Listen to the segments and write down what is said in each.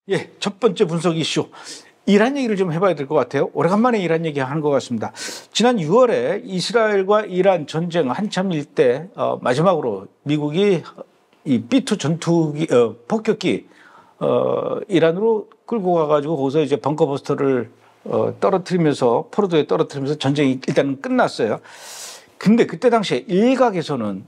예, 첫 번째 분석 이슈. 이란 얘기를 좀 해봐야 될 것 같아요. 오래간만에 이란 얘기하는 것 같습니다. 지난 6월에 이스라엘과 이란 전쟁 한참일 때 마지막으로 미국이 이 B2 전투기 폭격기 이란으로 끌고 가가지고 거기서 이제 벙커버스터를 떨어뜨리면서 포로도에 떨어뜨리면서 전쟁이 일단 끝났어요. 근데 그때 당시에 일각에서는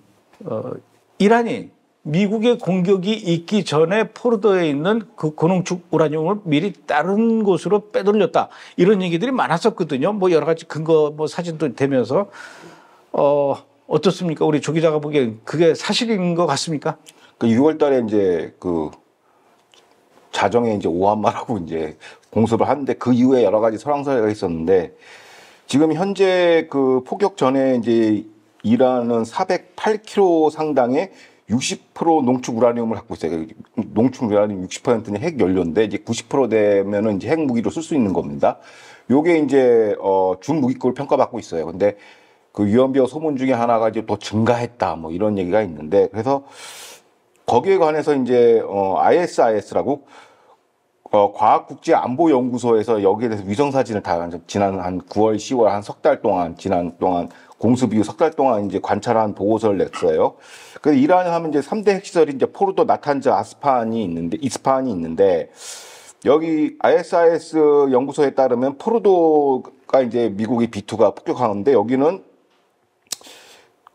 이란이 미국의 공격이 있기 전에 포르도에 있는 그 고농축 우라늄을 미리 다른 곳으로 빼돌렸다. 이런 얘기들이 많았었거든요. 뭐 여러 가지 근거, 뭐 사진도 되면서 어떻습니까? 우리 조 기자가 보기엔 그게 사실인 것 같습니까? 그 6월 달에 이제 그 자정에 이제 오한마라고 이제 공습을 하는데 그 이후에 여러 가지 설왕설래가 있었는데 지금 현재 그 폭격 전에 이제 이란은 408kg 상당의 60% 농축 우라늄을 갖고 있어요. 농축 우라늄 60%는 핵 연료인데 이제 90% 되면은 이제 핵 무기로 쓸 수 있는 겁니다. 요게 이제 준무기급을 평가받고 있어요. 근데 그 유언비어 소문 중에 하나가 이제 더 증가했다 뭐 이런 얘기가 있는데 그래서 거기에 관해서 이제 ISIS라고 과학국제안보연구소에서 여기에 대해서 위성사진을 다 지난 한 9월, 10월 한 석 달 동안 지난 동안 공습 이후 석 달 동안 이제 관찰한 보고서를 냈어요. 그래서 이란을 하면 이제 3대 핵시설이 이제 포르도, 나탄즈, 이스파한이 있는데 여기 ISIS 연구소에 따르면 포르도가 이제 미국의 B2가 폭격하는데 여기는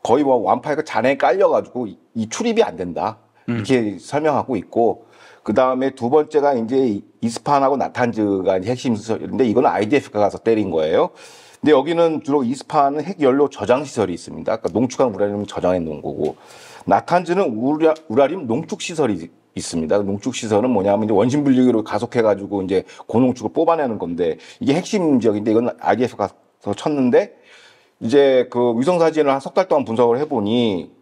거의 뭐 완파이가 잔해에 깔려가지고 이 출입이 안 된다. 이렇게 설명하고 있고 그 다음에 두 번째가 이제 이스파한하고 나탄즈가 이제 핵심 시설인데 이거는 IDF가 가서 때린 거예요. 근데 여기는 주로 이스파한은 핵연료 저장 시설이 있습니다. 그러니까 농축한 우라늄을 저장해 놓은 거고 나탄즈는 우라늄 농축 시설이 있습니다. 농축 시설은 뭐냐면 이제 원심 분리기로 가속해가지고 이제 고농축을 뽑아내는 건데 이게 핵심 지역인데 이건 IDF가 가서 쳤는데 이제 그 위성 사진을 한 석 달 동안 분석을 해보니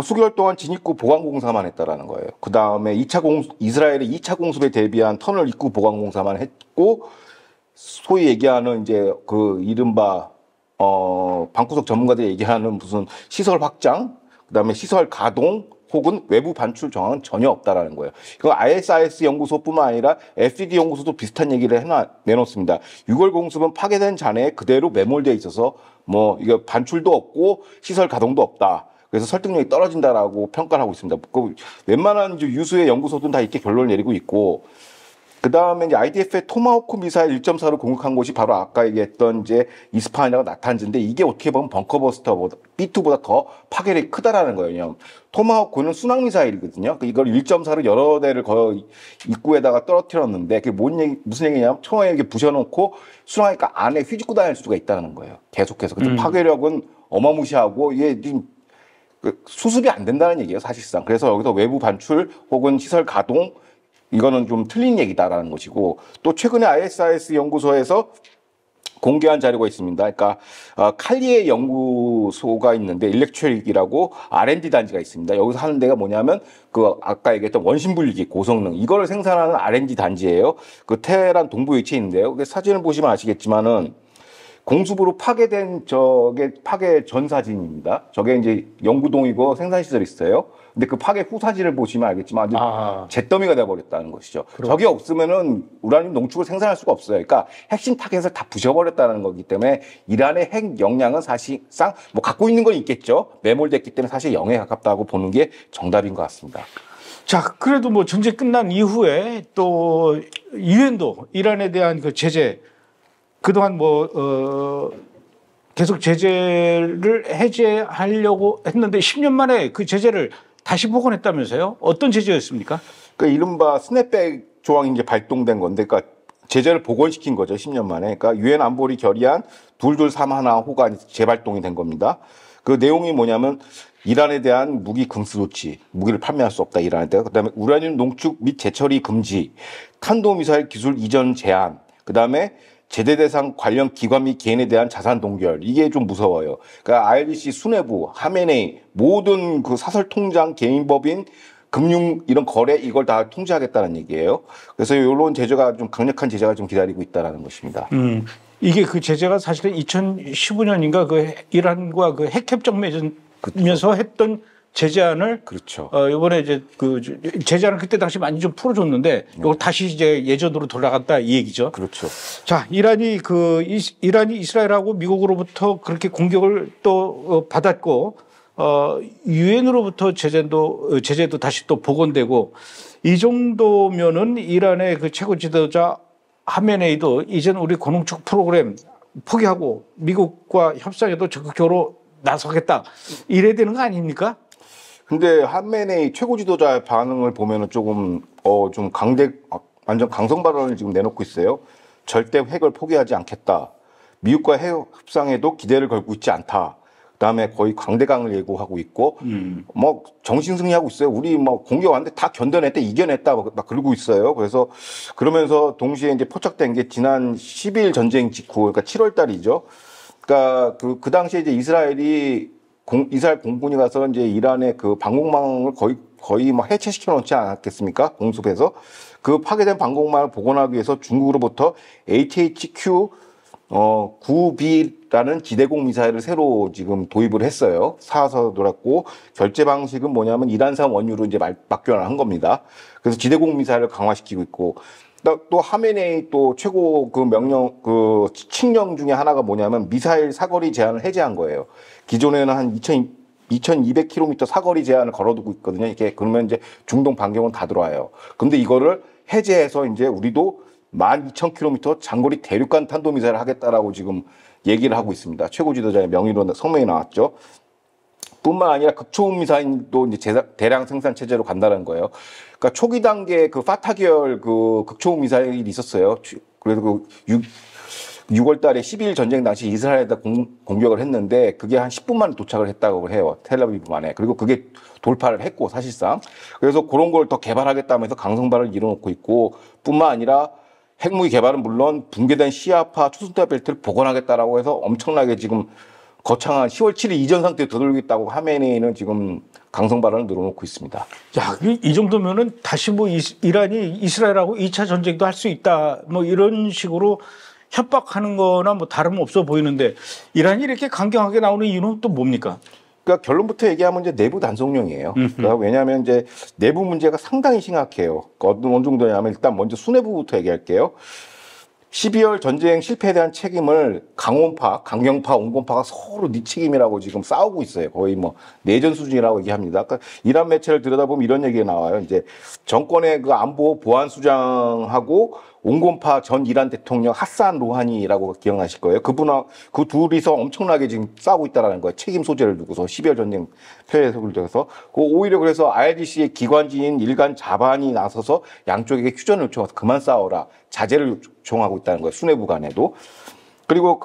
수개월 동안 진입구 보강 공사만 했다라는 거예요. 그 다음에 이스라엘의 2차 공습에 대비한 터널 입구 보강 공사만 했고, 소위 얘기하는 이제 그 이른바, 방구석 전문가들이 얘기하는 무슨 시설 확장, 그 다음에 시설 가동, 혹은 외부 반출 정황은 전혀 없다라는 거예요. 이거 ISIS 연구소뿐만 아니라 FDD 연구소도 비슷한 얘기를 내놓습니다. 6월 공습은 파괴된 잔해에 그대로 매몰되어 있어서 뭐 이거 반출도 없고 시설 가동도 없다. 그래서 설득력이 떨어진다라고 평가를 하고 있습니다. 그 웬만한 이제 유수의 연구소들은 다 이렇게 결론을 내리고 있고, 그 다음에 이제 IDF의 토마호크 미사일 1.4를 공격한 곳이 바로 아까 얘기했던 이제 이스파한이라고 나탄즈인데 이게 어떻게 보면 벙커버스터보다 B2보다 더 파괴력이 크다라는 거예요. 왜냐하면 토마호크는 순항 미사일이거든요. 이걸 1.4를 여러 대를 거의 입구에다가 떨어뜨렸는데 그게 무슨 얘기냐면 처음에 이렇게 부셔놓고 순항하니까 안에 휘짓고 다닐 수가 있다는 거예요. 계속해서. 그래서 파괴력은 어마무시하고 이게 지금 수습이 안 된다는 얘기예요, 사실상. 그래서 여기서 외부 반출 혹은 시설 가동 이거는 좀 틀린 얘기다라는 것이고 또 최근에 ISIS 연구소에서 공개한 자료가 있습니다. 그러니까 칼리에 연구소가 있는데 일렉트릭이라고 R&D 단지가 있습니다. 여기서 하는 데가 뭐냐면 그 아까 얘기했던 원심 분리기 고성능 이거를 생산하는 R&D 단지예요. 그 테헤란 동부 위치에 있는데요. 그 사진을 보시면 아시겠지만은 공습으로 파괴된 저게 파괴 전 사진입니다. 저게 이제 연구동이고 생산시설이 있어요. 근데 그 파괴 후 사진을 보시면 알겠지만 잿더미가 돼버렸다는 것이죠. 저게 없으면은 우라늄 농축을 생산할 수가 없어요. 그러니까 핵심 타겟을 다 부셔버렸다는 거기 때문에 이란의 핵 역량은 사실상 뭐 갖고 있는 건 있겠죠. 매몰됐기 때문에 사실 0에 가깝다고 보는 게 정답인 것 같습니다. 자, 그래도 뭐 전쟁 끝난 이후에 또 유엔도 이란에 대한 그 제재 그동안 계속 제재를 해제하려고 했는데 10년 만에 그 제재를 다시 복원했다면서요? 어떤 제재였습니까? 그 이른바 스냅백 조항이 이제 발동된 건데, 그러니까 제재를 복원시킨 거죠, 10년 만에. 그러니까 유엔 안보리 결의안 2231호가 재발동이 된 겁니다. 그 내용이 뭐냐면 이란에 대한 무기 금수 조치, 무기를 판매할 수 없다, 이란에 대한. 그다음에 우라늄 농축 및 재처리 금지, 탄도미사일 기술 이전 제한, 그다음에 제재 대상 관련 기관 및 개인에 대한 자산 동결 이게 좀 무서워요. 그러니까 IRGC 수뇌부, 하메네이 모든 그 사설 통장, 개인법인, 금융 이런 거래 이걸 다 통제하겠다는 얘기예요. 그래서 이런 제재가 좀 강력한 제재가 좀 기다리고 있다라는 것입니다. 이게 그 제재가 사실은 2015년인가 그 이란과 그 핵협정 맺으면서 했던 제재안을 그렇죠. 이번에 이제 그 제재안을 그때 당시 많이 좀 풀어줬는데 이걸 다시 이제 예전으로 돌아갔다 이 얘기죠. 그렇죠. 자, 이란이 이스라엘하고 미국으로부터 그렇게 공격을 또 받았고 유엔으로부터 제재도 다시 또 복원되고 이 정도면은 이란의 그 최고 지도자 하메네이도 이젠 우리 고농축 프로그램 포기하고 미국과 협상에도 적극적으로 나서겠다 이래야 되는 거 아닙니까? 근데 하메네이 최고 지도자의 반응을 보면은 조금 좀 완전 강성 발언을 지금 내놓고 있어요. 절대 핵을 포기하지 않겠다. 미국과 핵 협상에도 기대를 걸고 있지 않다. 그다음에 거의 강대강을 예고하고 있고 뭐 정신승리하고 있어요. 우리 뭐 공격 왔는데 다 견뎌냈다, 이겨냈다 막 그러고 있어요. 그래서 그러면서 동시에 이제 포착된 게 지난 12일 전쟁 직후, 그러니까 7월 달이죠. 그러니까 그 당시에 이제 이스라엘 공군이 가서 이제 이란의 그 방공망을 거의 막 해체시켜 놓지 않았겠습니까? 공습해서 그 파괴된 방공망을 복원하기 위해서 중국으로부터 HHQ 9B라는 지대공 미사일을 새로 지금 도입을 했어요. 사서 돌았고 결제 방식은 뭐냐면 이란산 원유로 이제 맞교환을 한 겁니다. 그래서 지대공 미사일을 강화시키고 있고 또 하메네이 또 최고 그 칙령 중에 하나가 뭐냐면 미사일 사거리 제한을 해제한 거예요. 기존에는 한 2200km 사거리 제한을 걸어두고 있거든요. 이게 그러면 이제 중동 반경은 다 들어와요. 근데 이거를 해제해서 이제 우리도 12,000km 장거리 대륙간 탄도미사일을 하겠다라고 지금 얘기를 하고 있습니다. 최고 지도자의 명의로 성명이 나왔죠. 뿐만 아니라 극초음 미사일도 이제 대량 생산 체제로 간다는 거예요. 그러니까 초기 단계 그 파타계열 그 극초음 미사일이 있었어요. 그래서 그 6월 달에 12일 전쟁 당시 이스라엘에다 공격을 했는데 그게 한 10분 만에 도착을 했다고 해요. 텔아비브만에. 그리고 그게 돌파를 했고 사실상. 그래서 그런 걸 더 개발하겠다면서 강성발을 이뤄놓고 있고 뿐만 아니라 핵무기 개발은 물론 붕괴된 시아파 초승달 벨트를 복원하겠다라고 해서 엄청나게 지금 거창한 10월 7일 이전 상태에 되돌리겠다고 하메네이는 지금 강성 발언을 늘어놓고 있습니다. 야, 이 정도면은 다시 뭐 이란이 이스라엘하고 2차 전쟁도 할 수 있다. 뭐 이런 식으로 협박하는 거나 뭐 다름없어 보이는데 이란이 이렇게 강경하게 나오는 이유는 또 뭡니까? 그러니까 결론부터 얘기하면 이제 내부 단속용이에요. 그러니까 왜냐하면 이제 내부 문제가 상당히 심각해요. 어느 정도냐면 일단 먼저 수뇌부부터 얘기할게요. 12월 전쟁 실패에 대한 책임을 강원파, 강경파, 온건파가 서로 네 책임이라고 지금 싸우고 있어요. 거의 뭐 내전 수준이라고 얘기합니다. 그러니까 이란 매체를 들여다보면 이런 얘기가 나와요. 이제 정권의 그 안보 보안 수장하고 온건파 전 이란 대통령 하산 로하니라고 기억나실 거예요. 그 둘이서 엄청나게 지금 싸우고 있다라는 거예요. 책임 소재를 두고서 12월 전쟁 폐해석을 통해서 오히려 그래서 IRGC의 기관지인 일간 자반이 나서서 양쪽에게 휴전을 요청해서 그만 싸워라. 자제를 요청하고 있다는 거예요. 수뇌부 간에도. 그리고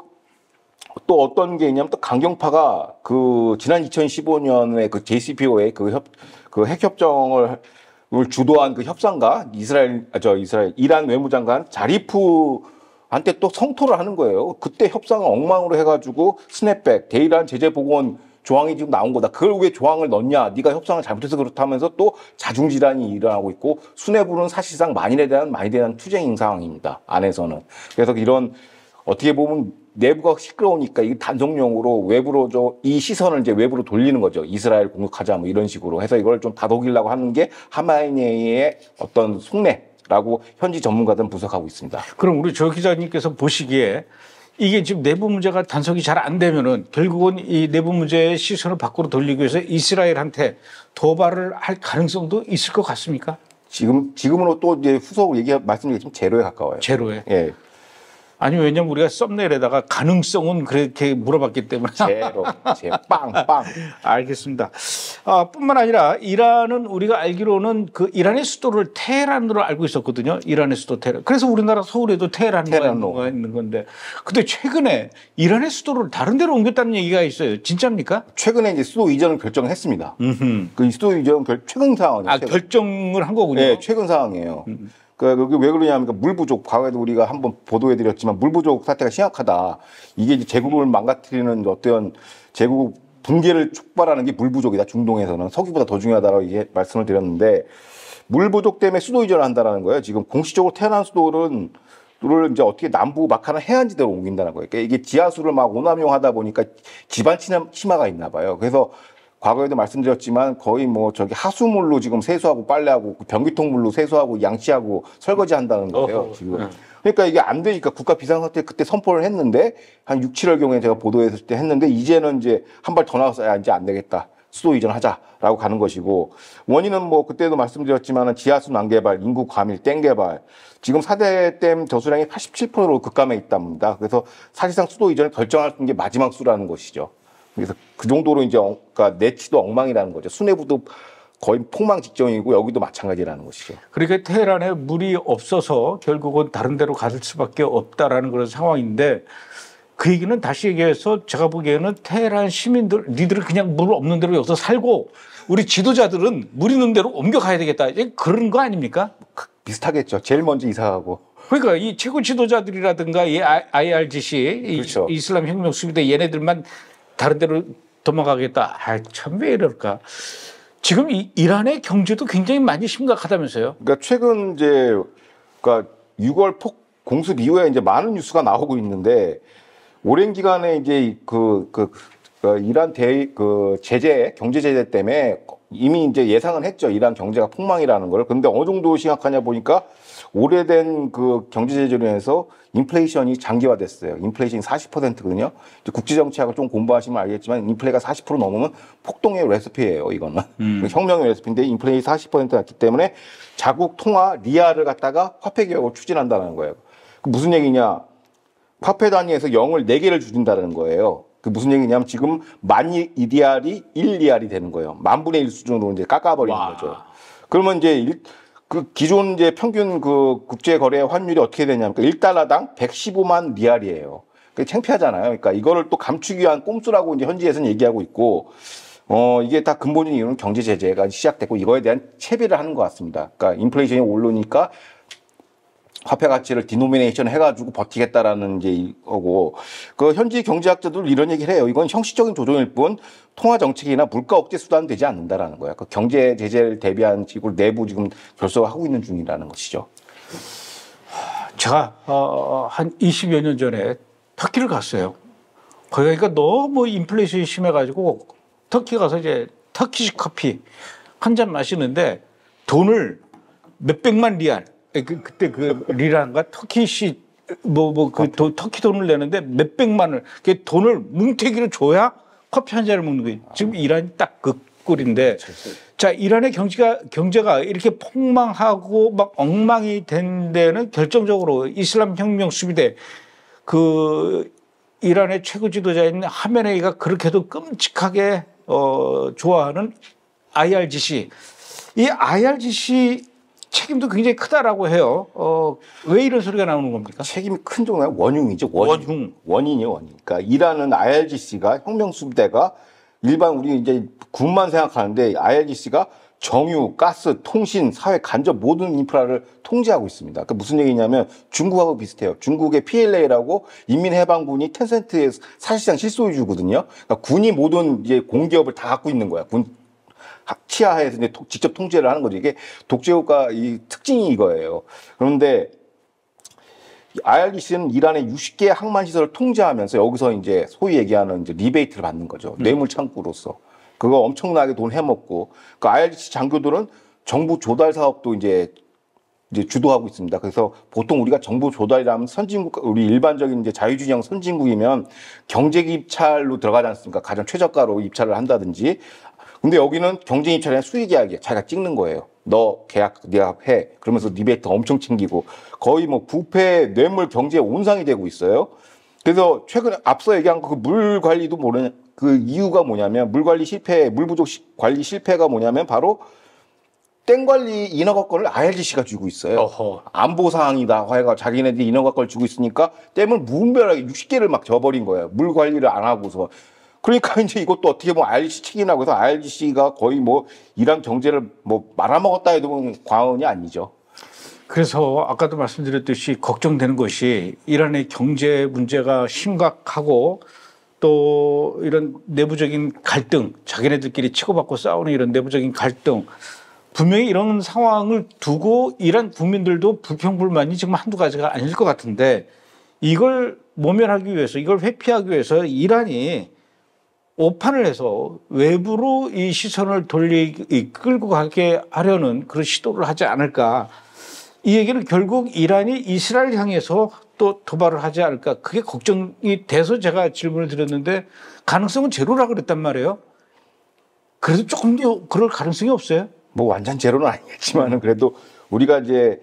또 어떤 게 있냐면 또 강경파가 그 지난 2015년에 그 JCPOA 그 핵협정을 주도한 그 협상가 이란 외무장관 자리프한테 또 성토를 하는 거예요. 그때 협상을 엉망으로 해가지고 스냅백, 대이란 제재 복원 조항이 지금 나온 거다. 그걸 왜 조항을 넣냐? 네가 협상을 잘못해서 그렇다면서 또 자중질환이 일어나고 있고 수뇌부는 사실상 만일에 대한 투쟁인 상황입니다. 안에서는. 그래서 이런 어떻게 보면 내부가 시끄러우니까 이 단속용으로 외부로 이 시선을 이제 외부로 돌리는 거죠. 이스라엘 공격하자 뭐 이런 식으로 해서 이걸 좀 다독이려고 하는 게 하마네이의 어떤 속내라고 현지 전문가들은 분석하고 있습니다. 그럼 우리 조 기자님께서 보시기에 이게 지금 내부 문제가 단속이 잘 안 되면은 결국은 이 내부 문제의 시선을 밖으로 돌리기 위해서 이스라엘한테 도발을 할 가능성도 있을 것 같습니까? 지금으로 또 이제 후속 말씀드리겠지만 제로에 가까워요. 제로에. 예. 아니 왜냐면 우리가 썸네일에다가 가능성은 그렇게 물어봤기 때문에 제로, 빵. 알겠습니다. 뿐만 아니라 이란은 우리가 알기로는 그 이란의 수도를 테헤란으로 알고 있었거든요. 이란의 수도 테헤란. 그래서 우리나라 서울에도 테헤란가 있는 건데, 근데 최근에 이란의 수도를 다른 데로 옮겼다는 얘기가 있어요. 진짜입니까? 최근에 이제 수도 이전을 결정했습니다. 그 수도 이전 최근 상황이에요. 결정을 한 거군요. 네, 최근 상황이에요. 그러니까 왜 그러냐면 물 부족. 과거에도 우리가 한번 보도해드렸지만 물 부족 사태가 심각하다. 이게 이제 제국을 망가뜨리는 어떤 제국 붕괴를 촉발하는 게 물 부족이다. 중동에서는 석유보다 더 중요하다라고 말씀을 드렸는데 물 부족 때문에 수도 이전을 한다는 거예요. 지금 공식적으로 테헤란 수도를 이제 어떻게 남부 막하는 해안지대로 옮긴다는 거예요. 그러니까 이게 지하수를 막 오남용하다 보니까 지반 침하가 있나 봐요. 그래서 과거에도 말씀드렸지만 거의 뭐 저기 하수물로 지금 세수하고 빨래하고 변기통물로 세수하고 양치하고 설거지 한다는 거예요. 지금. 그러니까 이게 안 되니까 국가 비상사태 그때 선포를 했는데 한 6, 7월 경에 제가 보도했을 때 했는데 이제는 이제 한 발 더 나가서 야, 이제 안 되겠다. 수도 이전하자라고 가는 것이고 원인은 뭐 그때도 말씀드렸지만 지하수 난개발, 인구 과밀, 댐 개발 지금 4대 댐 저수량이 87%로 급감해 있답니다. 그래서 사실상 수도 이전을 결정할 수 있는 게 마지막 수라는 것이죠. 그래서 그 정도로 이제 그러니까 내치도 엉망이라는 거죠. 수뇌부도 거의 폭망 직전이고 여기도 마찬가지라는 것이죠. 그러니까 테헤란에 물이 없어서 결국은 다른 데로 갈 수밖에 없다라는 그런 상황인데 그 얘기는 다시 얘기해서 제가 보기에는 테헤란 시민들 니들은 그냥 물 없는 데로 여기서 살고 우리 지도자들은 물 있는 데로 옮겨가야 되겠다. 그런 거 아닙니까? 비슷하겠죠. 제일 먼저 이사하고. 그러니까 이 최고 지도자들이라든가 이 IRGC 그렇죠. 이슬람 혁명 수비대 얘네들만 다른 데로 도망가겠다. 참 왜 이럴까? 지금 이란의 경제도 굉장히 많이 심각하다면서요? 그러니까 최근 이제 그러니까 6월 폭 공습 이후에 이제 많은 뉴스가 나오고 있는데 오랜 기간에 이제 이란 제재 경제 제재 때문에 이미 이제 예상은 했죠. 이란 경제가 폭망이라는 걸. 근데 어느 정도 심각하냐 보니까 오래된 그 경제 제재로 인해서 인플레이션이 장기화됐어요. 인플레이션이 40%거든요. 국제 정치학을 좀 공부하시면 알겠지만 인플레가 40% 넘으면 폭동의 레시피예요. 이거는 혁명의 레시피인데 인플레이 40% 났기 때문에 자국 통화 리알을 갖다가 화폐 개혁을 추진한다는 거예요. 그 무슨 얘기냐? 화폐 단위에서 0을 4개를 줄인다는 거예요. 그 무슨 얘기냐면 지금 10,000리알이 1리알이 되는 거예요. 10,000분의 1 수준으로 이제 깎아버리는 거죠. 그러면 이제 그 기존 이제 평균 그 국제 거래 환율이 어떻게 되냐면 1달러당 115만 리알이에요. 그게 창피하잖아요. 그러니까 이거를 또 감추기 위한 꼼수라고 이제 현지에서는 얘기하고 있고, 이게 다 근본적인 이유는 경제 제재가 시작됐고 이거에 대한 채비를 하는 것 같습니다. 그러니까 인플레이션이 오르니까 화폐 가치를 디노미네이션 해가지고 버티겠다라는 이제 이거고, 그 현지 경제학자들 이런 얘기를 해요. 이건 형식적인 조정일 뿐 통화 정책이나 물가 억제 수단은 되지 않는다라는 거예요. 그 경제 제재를 대비한 식으로 내부 지금 결석을 하고 있는 중이라는 것이죠. 제가 한 20여 년 전에 터키를 갔어요. 거기 가니까 너무 인플레이션이 심해가지고 터키 가서 이제 터키식 커피 한 잔 마시는데 돈을 몇백만 리알 그때 그 리라인가 터키시 터키 돈을 내는데 몇백만을 그 돈을 뭉태기로 줘야 커피 한 잔을 먹는 거예요. 지금 이란이 딱 그 꼴인데 자 이란의 경제가 이렇게 폭망하고 막 엉망이 된 데는 결정적으로 이슬람 혁명 수비대 그 이란의 최고 지도자인 하메네이가 그렇게도 끔찍하게 좋아하는 IRGC 이 IRGC 책임도 굉장히 크다라고 해요. 왜 이런 소리가 나오는 겁니까? 책임이 큰 정도는 원흉이죠. 원인이요, 원인. 그러니까 이란은 IRGC가 혁명수비대가 일반 우리 이제 군만 생각하는데 IRGC가 정유, 가스, 통신, 사회, 간접 모든 인프라를 통제하고 있습니다. 그러니까 무슨 얘기냐면 중국하고 비슷해요. 중국의 PLA라고 인민해방군이 텐센트의 사실상 실소유주거든요. 그러니까 군이 모든 이제 공기업을 다 갖고 있는 거야. 군 치하에서 이제 직접 통제를 하는 거죠. 이게 독재국가 이 특징이 이거예요. 그런데 IRGC는 이란의 60개 항만 시설을 통제하면서 여기서 이제 소위 얘기하는 이제 리베이트를 받는 거죠. 뇌물 창구로서. 그거 엄청나게 돈 해먹고. 그 IRGC 장교들은 정부 조달 사업도 이제 주도하고 있습니다. 그래서 보통 우리가 정부 조달이라면 선진국, 우리 일반적인 이제 자유주의형 선진국이면 경제 입찰로 들어가지 않습니까? 가장 최저가로 입찰을 한다든지. 근데 여기는 경쟁 입찰이 아니라 수익 계약이에요. 자기가 찍는 거예요. 너 계약 네가 해. 그러면서 리베이트 엄청 챙기고 거의 뭐 부패 뇌물 경제의 온상이 되고 있어요. 그래서 최근에 앞서 얘기한 그 물 관리도 모르는 그 이유가 뭐냐면 물 관리 실패, 물 부족 관리 실패가 뭐냐면 바로 댐 관리 인허가권을 IRGC가 쥐고 있어요. 어허. 안보 사항이다. 해가 자기네들이 인허가권을 쥐고 있으니까 댐을 무분별하게 60개를 막 져버린 거예요. 물 관리를 안 하고서. 그러니까 이제 이것도 어떻게 보면 IRGC 책임이라고 해서 IRGC가 거의 뭐 이란 경제를 뭐 말아먹었다 해도 과언이 아니죠. 그래서 아까도 말씀드렸듯이 걱정되는 것이 이란의 경제 문제가 심각하고 또 이런 내부적인 갈등, 자기네들끼리 치고받고 싸우는 이런 내부적인 갈등, 분명히 이런 상황을 두고 이란 국민들도 불평불만이 지금 한두 가지가 아닐 것 같은데 이걸 모면하기 위해서, 이걸 회피하기 위해서 이란이 오판을 해서 외부로 이 시선을 끌고 가게 하려는 그런 시도를 하지 않을까. 이 얘기는 결국 이란이 이스라엘 향해서 또 도발을 하지 않을까. 그게 걱정이 돼서 제가 질문을 드렸는데 가능성은 제로라 그랬단 말이에요. 그래도 조금 더 그럴 가능성이 없어요? 뭐 완전 제로는 아니겠지만은 그래도 우리가 이제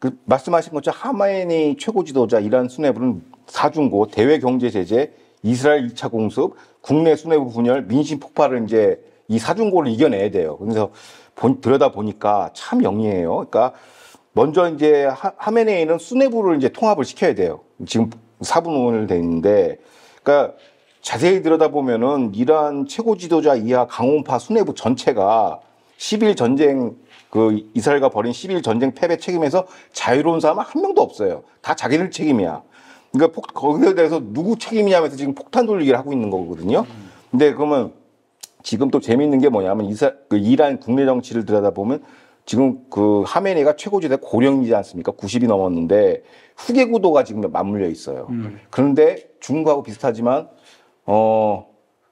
그 말씀하신 것처럼 하마네이 최고 지도자 이란 수뇌부는 사중고, 대외 경제 제재, 이스라엘 2차 공습, 국내 수뇌부 분열, 민심 폭발을 이제 이 사중고를 이겨내야 돼요. 그래서 들여다 보니까 참 영리해요. 그러니까 먼저 이제 하메네이는 수뇌부를 이제 통합을 시켜야 돼요. 지금 4분을 돼 있는데, 그러니까 자세히 들여다 보면은 이란 최고 지도자 이하 강원파 수뇌부 전체가 10일 전쟁 그 이스라엘과 벌인 10일 전쟁 패배 책임에서 자유로운 사람은 한 명도 없어요. 다 자기들 책임이야. 그러니까 거기에 대해서 누구 책임이냐면서 지금 폭탄 돌리기를 하고 있는 거거든요. 근데 그러면 지금 또 재미있는 게 뭐냐면 이란 국내 정치를 들여다보면 지금 그 하메네이가 최고지대 고령이지 않습니까? 90이 넘었는데 후계 구도가 지금 맞물려 있어요. 그런데 중국하고 비슷하지만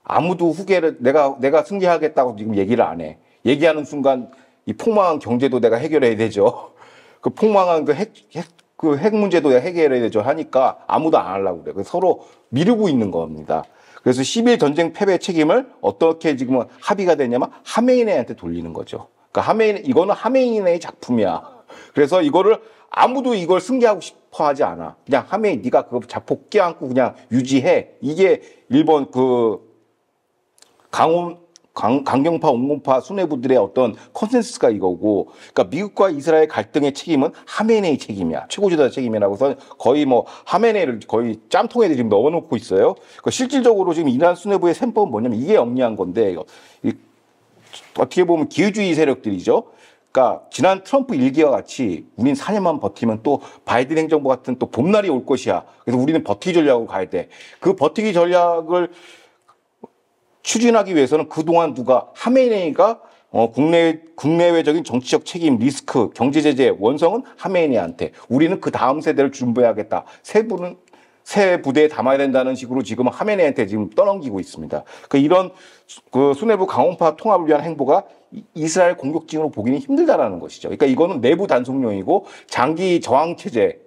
아무도 후계를 내가 승계하겠다고 지금 얘기를 안 해. 얘기하는 순간 이 폭망한 경제도 내가 해결해야 되죠. 그 폭망한 핵 문제도 내가 해결해야 되죠. 하니까 아무도 안 하려고 그래. 서로 미루고 있는 겁니다. 그래서 10일 전쟁 패배 책임을 어떻게 지금 합의가 되냐면 하메네이한테 돌리는 거죠. 그러니까 이거는 하메네이 작품이야. 그래서 이거를 아무도 이걸 승계하고 싶어 하지 않아. 그냥 하메네이 네가 그거 자폭 껴안고 그냥 유지해. 이게 일본 그 강경파, 온건파 수뇌부들의 어떤 컨센서스가 이거고, 그러니까 미국과 이스라엘 갈등의 책임은 하메네이 책임이야. 최고지도자 책임이라고서 거의 뭐 하메네이를 거의 짬통에 지금 넣어놓고 있어요. 그러니까 실질적으로 지금 이란 수뇌부의 셈법은 뭐냐면 이게 영리한 건데, 어떻게 보면 기회주의 세력들이죠. 그러니까 지난 트럼프 일기와 같이 우린 4년만 버티면 또 바이든 행정부 같은 또 봄날이 올 것이야. 그래서 우리는 버티기 전략으로 가야 돼. 그 버티기 전략을 추진하기 위해서는 그동안 하메네이가 국내외적인 정치적 책임, 리스크, 경제 제재 원성은 하메네이한테, 우리는 그 다음 세대를 준비해야겠다. 새 부대에 담아야 된다는 식으로 지금 하메네이한테 지금 떠넘기고 있습니다. 이런 그 수뇌부 강원파 통합을 위한 행보가 이스라엘 공격징으로 보기는 힘들다라는 것이죠. 그러니까 이거는 내부 단속용이고 장기 저항 체제,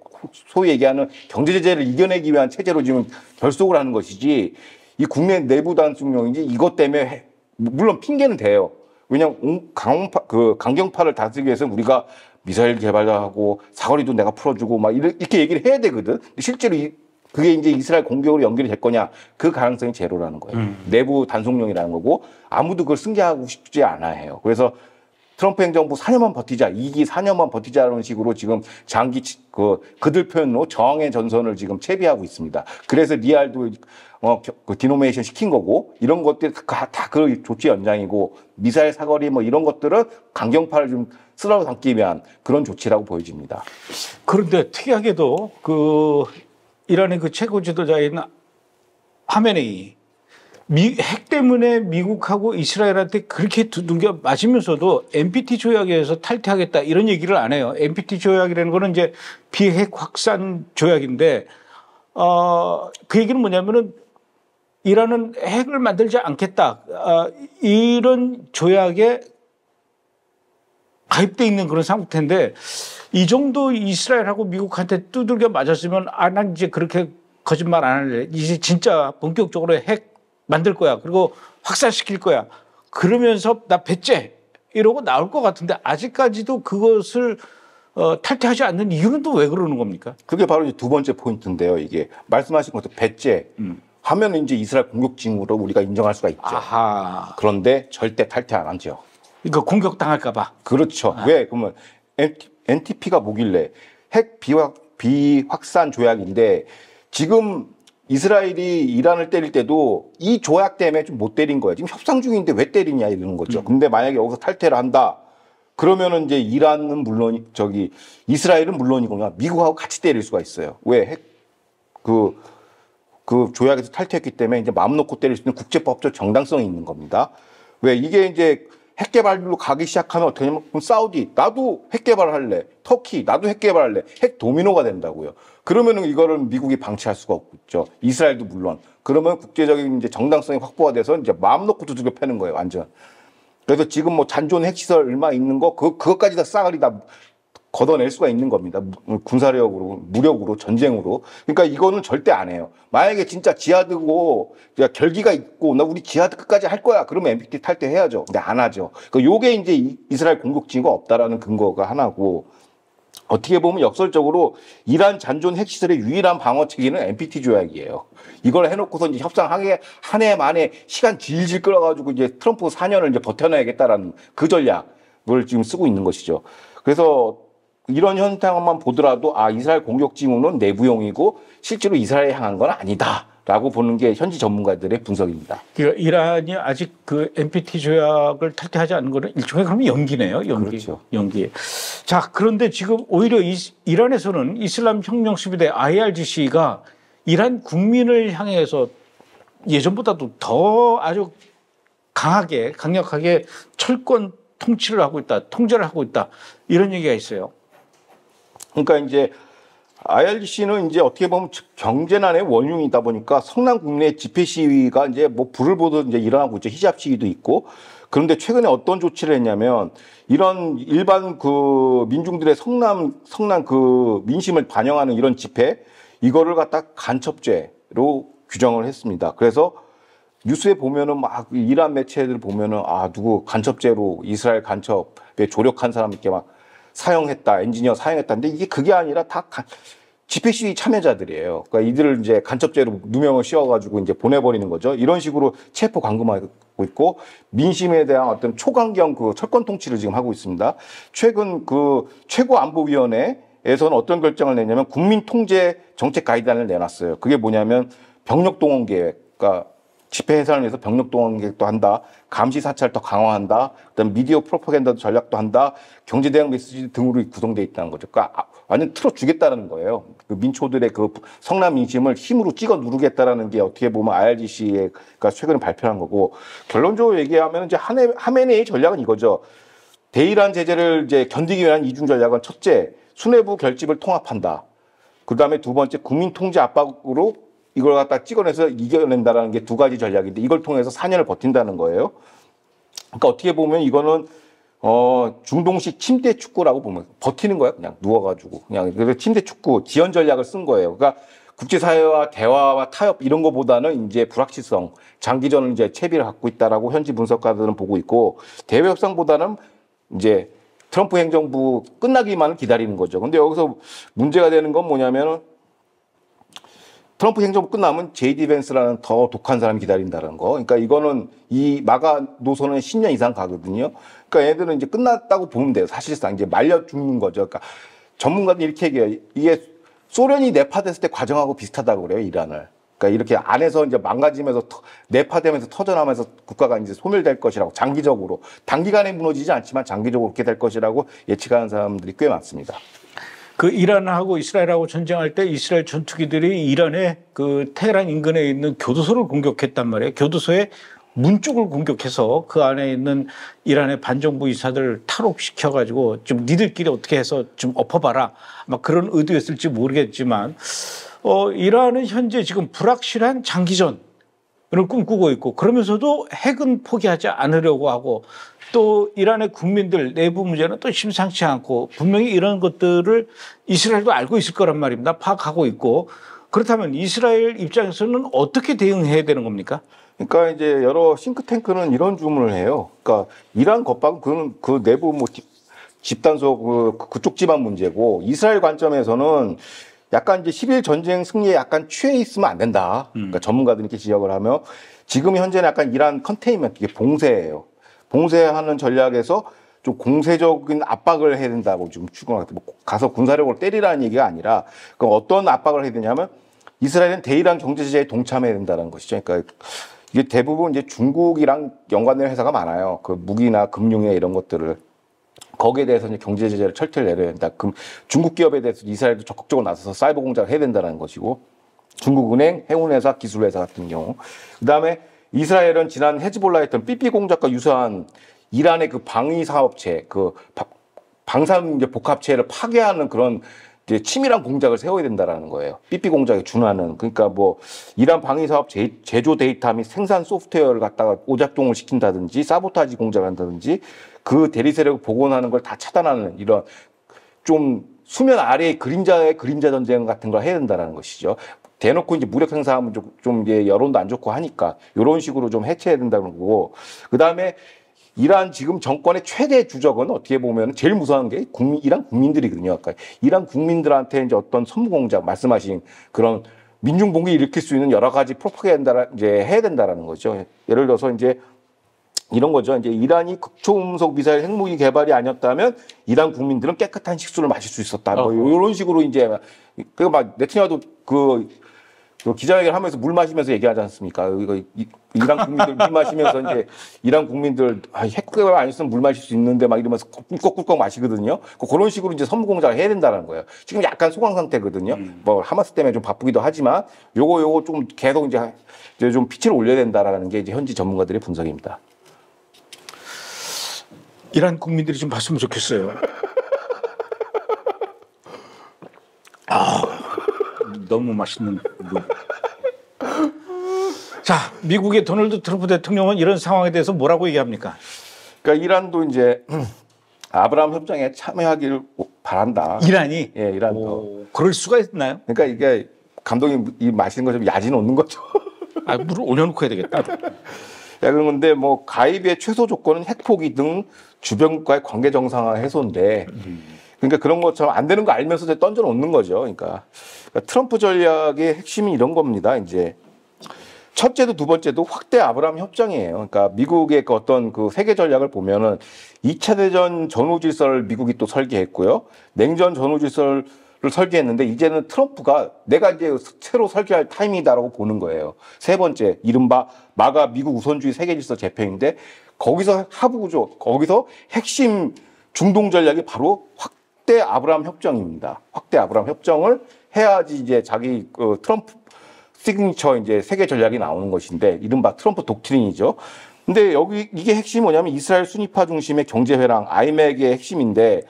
소위 얘기하는 경제 제재를 이겨내기 위한 체제로 지금 결속을 하는 것이지, 이 국내 내부 단속용인지 이것 때문에 물론 핑계는 돼요. 왜냐하면 강경파를 다스리기 위해서는 우리가 미사일 개발도 하고 사거리도 내가 풀어주고 막 이렇게 얘기를 해야 되거든. 실제로 그게 이제 이스라엘 공격으로 연결이 될 거냐, 그 가능성이 제로라는 거예요. 내부 단속용이라는 거고 아무도 그걸 승계하고 싶지 않아 해요. 그래서 트럼프 행정부 4년만 버티자, 2기 4년만 버티자라는 식으로 지금 장기 그들 표현으로 저항의 전선을 지금 채비하고 있습니다. 그래서 리알도 디노미네이션 시킨 거고, 이런 것들이 다 그 조치 연장이고, 미사일 사거리 뭐 이런 것들은 강경파를 좀 쓸어 담기 위한 그런 조치라고 보여집니다. 그런데 특이하게도 이란의 그 최고 지도자인 하메네이, 핵 때문에 미국하고 이스라엘한테 그렇게 두들겨 맞으면서도 NPT 조약에서 탈퇴하겠다 이런 얘기를 안 해요. NPT 조약이라는 거는 이제 비핵 확산 조약인데, 그 얘기는 뭐냐면은 이란은 핵을 만들지 않겠다. 이런 조약에 가입돼 있는 그런 상태인데, 이 정도 이스라엘하고 미국한테 두들겨 맞았으면 난 이제 그렇게 거짓말 안 할래. 이제 진짜 본격적으로 핵 만들 거야. 그리고 확산시킬 거야. 그러면서 나 배째 이러고 나올 것 같은데 아직까지도 그것을 탈퇴하지 않는 이유는 또 왜 그러는 겁니까? 그게 바로 이제 두 번째 포인트인데요. 이게 말씀하신 것도 배째 하면 이제 이스라엘 공격징으로 우리가 인정할 수가 있죠. 아하. 그런데 절대 탈퇴 안 하죠. 그러니까 공격당할까 봐. 그렇죠. 왜? 그러면 NTP가 뭐길래 핵 비확산 조약인데, 지금 이스라엘이 이란을 때릴 때도 이 조약 때문에 좀 못 때린 거야. 지금 협상 중인데 왜 때리냐 이러는 거죠. 근데 만약에 여기서 탈퇴를 한다, 그러면은 이제 이란은 물론 이스라엘은 물론이거나 미국하고 같이 때릴 수가 있어요. 왜? 그 조약에서 탈퇴했기 때문에 이제 마음 놓고 때릴 수 있는 국제법적 정당성이 있는 겁니다. 왜? 이게 이제 핵 개발로 가기 시작하면 어떻게 하냐면 그럼 사우디 나도 핵 개발할래, 터키 나도 핵 개발할래, 핵 도미노가 된다고요. 그러면은 이거를 미국이 방치할 수가 없죠. 이스라엘도 물론. 그러면 국제적인 이제 정당성이 확보가 돼서 이제 마음 놓고 두들겨 패는 거예요, 완전. 그래서 지금 뭐 잔존 핵시설 얼마 있는 거 그것까지 다 싸그리 다 걷어낼 수가 있는 겁니다. 군사력으로, 무력으로, 전쟁으로. 그러니까 이거는 절대 안 해요. 만약에 진짜 지하드고 결기가 있고 나 우리 지하드 끝까지 할 거야. 그러면 NPT 탈퇴 해야죠. 근데 안 하죠. 그러니까 요게 이제 이스라엘 공격 징후가 없다라는 근거가 하나고, 어떻게 보면 역설적으로 이란 잔존 핵시설의 유일한 방어 체계는 NPT 조약이에요. 이걸 해놓고서 이제 협상하게 한 해 만에 시간 질질 끌어가지고 이제 트럼프 4년을 이제 버텨내야겠다라는 그 전략을 지금 쓰고 있는 것이죠. 그래서 이런 현상만 보더라도 이스라엘 공격 징후는 내부용이고 실제로 이스라엘에 향한 건 아니다라고 보는 게 현지 전문가들의 분석입니다. 그러니까 이란이 아직 그 NPT 조약을 탈퇴하지 않은 거는 일종의 그러면 연기네요. 연기. 그렇죠. 연기. 자, 그런데 지금 오히려 이란에서는 이슬람 혁명 수비대 IRGC가 이란 국민을 향해서 예전보다도 더 아주 강력하게 철권 통치를 하고 있다, 통제를 하고 있다, 이런 얘기가 있어요. 그러니까 이제 IRGC는 이제 어떻게 보면 경제난의 원흉이다 보니까 성남 국내 집회 시위가 이제 뭐 불을 보듯 이제 일어나고 있죠. 히잡 시위도 있고. 그런데 최근에 어떤 조치를 했냐면 이런 일반 그 민중들의 성남 그 민심을 반영하는 이런 집회 이거를 갖다 간첩죄로 규정을 했습니다. 그래서 뉴스에 보면은 막 이란 매체들 보면은 누구 간첩죄로 이스라엘 간첩에 조력한 사람 이렇게 막 사형했다, 엔지니어 사형했다는데 이게 그게 아니라 다 집회 시위 참여자들이에요. 그러니까 이들을 이제 간첩죄로 누명을 씌워가지고 이제 보내버리는 거죠. 이런 식으로 체포 감금하고 있고 민심에 대한 어떤 초강경 그 철권 통치를 지금 하고 있습니다. 최근 그 최고안보위원회에서는 어떤 결정을 냈냐면 국민 통제 정책 가이드라인을 내놨어요. 그게 뭐냐면 병력 동원 계획, 그러니까 집회 해산을 위해서 병력 동원 계획도 한다. 감시 사찰 더 강화한다. 그다음 미디어 프로파간다 전략도 한다. 경제 대응 메시지 등으로 구성되어 있다는 거죠. 그러니까 완전 틀어주겠다는 거예요. 그 민초들의 그 성남 민심을 힘으로 찍어 누르겠다라는 게 어떻게 보면 IRGC가 최근에 발표한 거고, 결론적으로 얘기하면 이제 하메네이 전략은 이거죠. 대이란 제재를 이제 견디기 위한 이중 전략은 첫째, 수뇌부 결집을 통합한다. 그다음에 두 번째, 국민 통제 압박으로 이걸 갖다 찍어내서 이겨낸다라는 게 두 가지 전략인데 이걸 통해서 4년을 버틴다는 거예요. 그러니까 어떻게 보면 이거는 중동식 침대 축구라고 보면 버티는 거야. 그냥 누워가지고 그냥 그래서 침대 축구 지연 전략을 쓴 거예요. 그러니까 국제사회와 대화와 타협 이런 거보다는 이제 불확실성, 장기전을 이제 채비를 갖고 있다라고 현지 분석가들은 보고 있고, 대외 협상보다는 이제 트럼프 행정부 끝나기만을 기다리는 거죠. 근데 여기서 문제가 되는 건 뭐냐면은 트럼프 행정부 끝나면 제이디 벤스라는 더 독한 사람이 기다린다는 거. 그러니까 이거는 이 마가 노선은 10년 이상 가거든요. 그러니까 얘들은 이제 끝났다고 보면 돼요. 사실상 이제 말려 죽는 거죠. 그러니까 전문가들이 이렇게 얘기해요. 이게 소련이 내파됐을 때 과정하고 비슷하다고 그래요, 이란을. 그러니까 이렇게 안에서 이제 망가지면서 내파되면서 터져나면서 국가가 이제 소멸될 것이라고, 장기적으로. 단기간에 무너지지 않지만 장기적으로 그렇게 될 것이라고 예측하는 사람들이 꽤 많습니다. 그 이란하고 이스라엘하고 전쟁할 때 이스라엘 전투기들이 이란의 그 테헤란 인근에 있는 교도소를 공격했단 말이에요. 교도소의 문 쪽을 공격해서 그 안에 있는 이란의 반정부 이사들 탈옥시켜가지고 좀 니들끼리 어떻게 해서 좀 엎어봐라. 막 그런 의도였을지 모르겠지만, 이란은 현재 지금 불확실한 장기전을 꿈꾸고 있고, 그러면서도 핵은 포기하지 않으려고 하고, 또 이란의 국민들 내부 문제는 또 심상치 않고, 분명히 이런 것들을 이스라엘도 알고 있을 거란 말입니다. 파악하고 있고. 그렇다면 이스라엘 입장에서는 어떻게 대응해야 되는 겁니까? 그러니까 이제 여러 싱크탱크는 이런 주문을 해요. 그러니까 이란 겁박은 그 내부 뭐 집단소 그쪽 집안 문제고, 이스라엘 관점에서는 약간 이제 10일 전쟁 승리에 약간 취해 있으면 안 된다. 그러니까 전문가들이 이렇게 지적을 하며, 지금 현재는 약간 이란 컨테인먼트, 이게 봉쇄예요. 봉쇄하는 전략에서 좀 공세적인 압박을 해야 된다고 지금 추구하는 것 같아요. 뭐 가서 군사력으로 때리라는 얘기가 아니라, 그럼 어떤 압박을 해야 되냐면 이스라엘은 대이란 경제 제재에 동참해야 된다는 것이죠. 그러니까 이게 대부분 이제 중국이랑 연관된 회사가 많아요. 그 무기나 금융이나 이런 것들을. 거기에 대해서 이제 경제 제재를 철저히 내려야 된다. 그럼 중국 기업에 대해서 이스라엘도 적극적으로 나서서 사이버 공작을 해야 된다는 것이고, 중국은행, 해운회사, 기술회사 같은 경우. 그다음에 이스라엘은 지난 헤즈볼라 했던 삐삐 공작과 유사한 이란의 그 방위 사업체, 방산 이제 복합체를 파괴하는 그런 이제 치밀한 공작을 세워야 된다라는 거예요. 삐삐 공작에 준하는. 그러니까 뭐 이란 방위 사업 제조 데이터 및 생산 소프트웨어를 갖다가 오작동을 시킨다든지 사보타지 공작을 한다든지 그 대리 세력을 복원하는 걸 다 차단하는 이런 좀 수면 아래의 그림자의 그림자 전쟁 같은 걸 해야 된다라는 것이죠. 대놓고 이제 무력 행사하면 좀 이제 여론도 안 좋고 하니까 이런 식으로 좀 해체해야 된다는 거고, 그 다음에 이란 지금 정권의 최대 주적은 어떻게 보면 제일 무서운 게 이란 국민들이거든요. 아까 이란 국민들한테 이제 어떤 선무공작 말씀하신 그런 민중봉기 일으킬 수 있는 여러 가지 프로파간다를 이제 해야 된다라는 거죠. 예를 들어서 이제 이런 거죠. 이제 이란이 극초음속 미사일 핵무기 개발이 아니었다면 이란 국민들은 깨끗한 식수를 마실 수 있었다. 뭐 이런 식으로 이제 막 네티냐도 그 기자회견 하면서 물 마시면서 얘기하지 않습니까? 이거 이란 국민들 물 마시면서 이제 이란 국민들 핵 개발 안 했으면 물 마실 수 있는데 막 이러면서 꿀꺽꿀꺽 마시거든요. 그런 식으로 이제 선무공작을 해야 된다는 거예요. 지금 약간 소강 상태거든요. 뭐 하마스 때문에 좀 바쁘기도 하지만 요거 좀 계속 이제 좀 피치를 올려야 된다라는 게 이제 현지 전문가들의 분석입니다. 이란 국민들이 좀 봤으면 좋겠어요. 아, 너무 맛있는 물. 자, 미국의 도널드 트럼프 대통령은 이런 상황에 대해서 뭐라고 얘기합니까? 그러니까 이란도 이제 아브라함 협정에 참여하기를 바란다. 이란이? 예, 이란도. 그럴 수가 있나요? 그러니까 이게 감독님 이 마시는 거 좀 야진 얻는 거죠. 아, 물을 올려놓고 해야 되겠다. 야, 그런데 뭐 가입의 최소 조건은 핵 포기 등 주변국과의 관계 정상화 해소인데, 그러니까 그런 것처럼 안 되는 거 알면서 이제 던져 놓는 거죠. 그러니까 트럼프 전략의 핵심이 이런 겁니다. 이제 첫째도 두 번째도 확대 아브라함 협정이에요. 그러니까 미국의 그 어떤 그 세계 전략을 보면은 2차 대전 전후 질서를 미국이 또 설계했고요. 냉전 전후 질서를 설계했는데 이제는 트럼프가 내가 이제 새로 설계할 타이밍이다라고 보는 거예요. 세 번째, 이른바 마가 미국 우선주의 세계 질서 재편인데 거기서 하부 구조, 거기서 핵심 중동 전략이 바로 확대 아브라함 협정입니다. 확대 아브라함 협정을 해야지 이제 자기 트럼프 시그니처 이제 세계 전략이 나오는 것인데 이른바 트럼프 독트린이죠. 근데 여기 이게 핵심이 뭐냐면 이스라엘 순위파 중심의 경제 회랑 아이맥의 핵심인데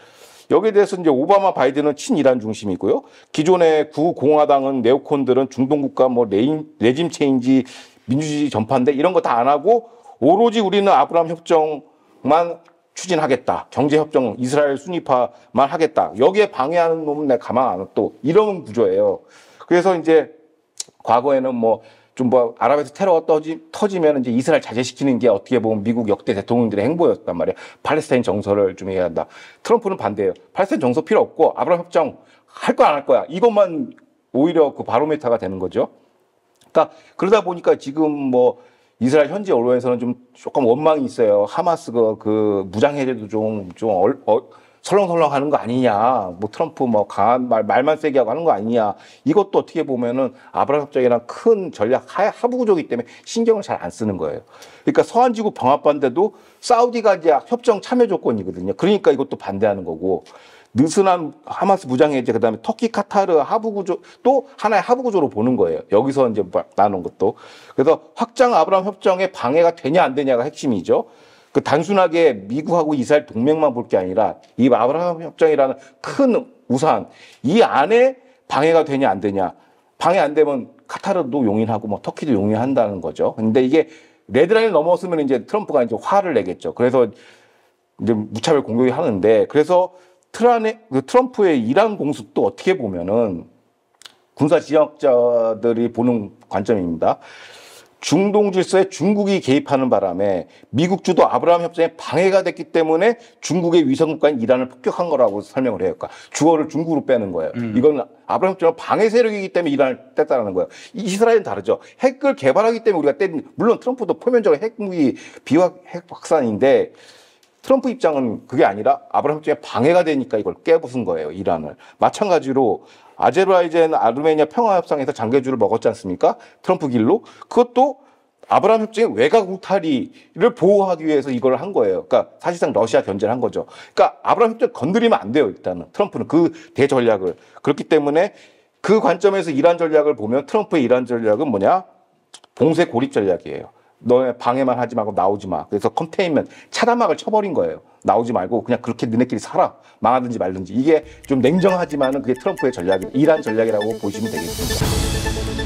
여기에 대해서 이제 오바마 바이든은 친이란 중심이고요. 기존의 구공화당은 네오콘들은 중동 국가 뭐 레짐 체인지 민주주의 전파인데 이런 거 다 안 하고 오로지 우리는 아브라함 협정만 추진하겠다. 경제협정 이스라엘 순위파만 하겠다. 여기에 방해하는 놈은 내가 가만 안 둬. 이런 구조예요. 그래서 이제 과거에는 뭐 좀 뭐 아랍에서 테러가 터지면 이제 이스라엘 자제시키는 게 어떻게 보면 미국 역대 대통령들의 행보였단 말이에요. 팔레스타인 정서를 좀 해야 한다. 트럼프는 반대예요. 팔레스타인 정서 필요 없고 아브라함 협정 할 거야 안 할 거야. 이것만 오히려 그 바로메타가 되는 거죠. 그러니까 그러다 보니까 지금 뭐 이스라엘 현지 언론에서는 좀 조금 원망이 있어요. 하마스 그 무장 해제도 좀 설렁설렁 하는 거 아니냐. 뭐 트럼프 뭐 강한 말만 세게 하고 하는 거 아니냐. 이것도 어떻게 보면은 아브라함 협정이랑 큰 전략 하부 구조이기 때문에 신경을 잘 안 쓰는 거예요. 그러니까 서한지구 병합반대도 사우디가 이제 협정 참여 조건이거든요. 그러니까 이것도 반대하는 거고. 느슨한 하마스 무장 해제 그다음에 터키 카타르 하부 구조 또 하나의 하부 구조로 보는 거예요. 여기서 이제 나눈 것도. 그래서 확장 아브라함 협정에 방해가 되냐 안 되냐가 핵심이죠. 그 단순하게 미국하고 이스라엘 동맹만 볼 게 아니라 이 아브라함 협정이라는 큰 우산 이 안에 방해가 되냐 안 되냐. 방해 안 되면 카타르도 용인하고 뭐 터키도 용인한다는 거죠. 근데 이게 레드라인을 넘었으면 이제 트럼프가 이제 화를 내겠죠. 그래서 이제 무차별 공격이 하는데 그래서 트럼프의 이란 공습도 어떻게 보면은 군사 지역자들이 보는 관점입니다. 중동 질서에 중국이 개입하는 바람에 미국 주도 아브라함 협정에 방해가 됐기 때문에 중국의 위성국가인 이란을 폭격한 거라고 설명을 해요. 그러니까 주어를 중국으로 빼는 거예요. 이건 아브라함 협정은 방해 세력이기 때문에 이란을 뗐다라는 거예요. 이스라엘은 다르죠. 핵을 개발하기 때문에 우리가 물론 트럼프도 표면적으로 핵무기 핵 확산인데 트럼프 입장은 그게 아니라 아브라함 협정에 방해가 되니까 이걸 깨부순 거예요. 이란을. 마찬가지로 아제르바이잔 아르메니아 평화협상에서 장개주를 먹었지 않습니까? 트럼프 길로. 그것도 아브라함 협정의 외곽 울타리를 보호하기 위해서 이걸 한 거예요. 그러니까 사실상 러시아 견제를 한 거죠. 그러니까 아브라함 협정 건드리면 안 돼요. 일단은 트럼프는 그 대전략을. 그렇기 때문에 그 관점에서 이란 전략을 보면 트럼프의 이란 전략은 뭐냐? 봉쇄 고립 전략이에요. 너네 방해만 하지 말고 나오지 마. 그래서 컨테인먼트 차단막을 쳐버린 거예요. 나오지 말고 그냥 그렇게 너네끼리 살아. 망하든지 말든지. 이게 좀 냉정하지만은 그게 트럼프의 전략이, 이란 전략이라고 보시면 되겠습니다.